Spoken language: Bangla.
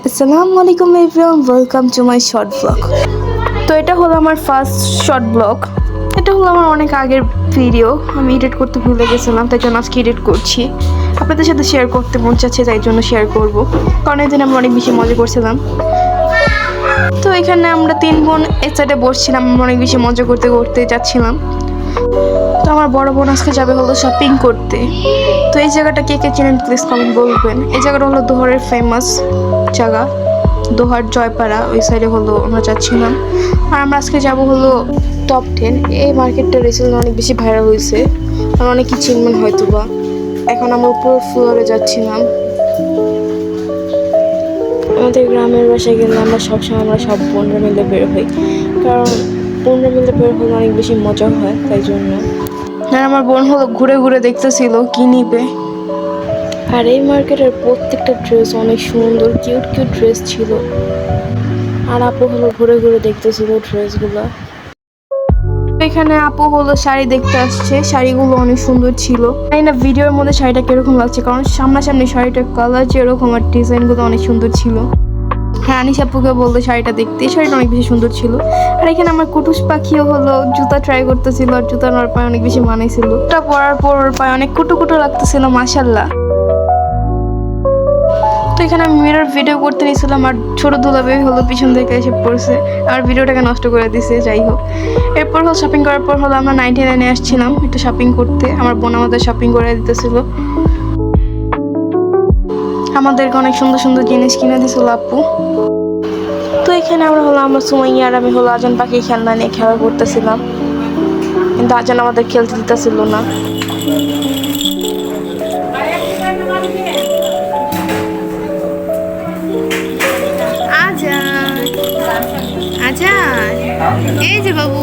আসসালামু আলাইকুম everyone, welcome to my short blog. তো এটা হলো আমার ফার্স্ট শর্ট ব্লগ। এটা হলো আমার অনেক আগের ভিডিও, আমি এডিট করতে ভুলে গেছিলাম, তাই জন্য আজকে এডিট করছি। আপনাদের সাথে শেয়ার করতে মন চাচ্ছে, তাই জন্য শেয়ার করব, কারণ এই দিন আমরা অনেক বেশি মজা করছিলাম। তো এখানে আমরা 3 বোন এক সাইডে বসছিলাম, আমরা অনেক বেশি মজা করতে করতে যাচ্ছিলাম। তো আমার বড় বোন আজকে যাবে হলো শপিং করতে। তো এই জায়গাটা কে কে চেনেন প্লিজ কমেন্ট বলবেন। এই জায়গাটা হলো দোহারের ফেমাস জায়গা, দোহার জয়পাড়া, ওই সাইডে হলো আমরা যাচ্ছিলাম। আর আমরা আজকে যাব হলো টপ 10। এই মার্কেটটা রিসেন্টলি অনেক বেশি ভাইরাল হয়েছে, আর অনেকেই চিনবেন হয়তো বা। এখন আমরা উপর ফ্লোরে যাচ্ছিলাম। আমাদের গ্রামের বাসায় গেলে আমরা সবসময় সব বোনরা মিলে বের হই, কারণ বোনরা মিলে বের হলে অনেক বেশি মজা হয়, তাই জন্য। আর আমার বোন হলো ঘুরে ঘুরে দেখতেছিল কি নিবে। আর এই মার্কেটের প্রত্যেকটা ড্রেস অনেক সুন্দর, কিউট কিউট ড্রেস ছিল। আর আপু হলো ঘুরে ঘুরে দেখতেছিল ড্রেসগুলো। এখানে আপু হলো শাড়ি দেখতে আসছে, শাড়িগুলো অনেক সুন্দর ছিল। তাই না ভিডিওর মধ্যে শাড়িটা কিরকম লাগছে, কারণ সামনাসামনি শাড়িটার কালার যেরকম আর ডিজাইনগুলো অনেক সুন্দর ছিল। হ্যাঁ, আনিস আপুকে বললো শাড়িটা দেখতে, শাড়িটা অনেক বেশি সুন্দর ছিল। আর এখানে আমার কুটুস পাখিও হলো জুতা ট্রাই করতেছিল, আর জুতা ওর পায়ে অনেক বেশি মানাইছিল। জুতা পরার পর ওর পায়ে অনেক কুটু কুটু লাগতেছিল, মাশাল্লাহ। তো এখানে আমি মিরর ভিডিও করতে নিয়েছিলাম, আর ছোট দুলাভাই হলো পিছন থেকে এসে পড়ছে, আর ভিডিওটাকে নষ্ট করে দিছে। যাই হোক, এরপর হলো শপিং করার পর হলো আমরা 99 আসছিলাম একটু শপিং করতে। আমার বোন আমাদের শপিং করে দিতেছিল, আমাদেরকে অনেক সুন্দর সুন্দর জিনিস কিনে দিছিল আপু। তো এখানে আমরা সুমাইয়া আর আমি হলো আজান পাখি খেলনা নিয়ে খেলা করতেছিলাম, কিন্তু আজান আমাদের খেলতে দিতেছিল না। আজান, আজান, এই যে বাবু।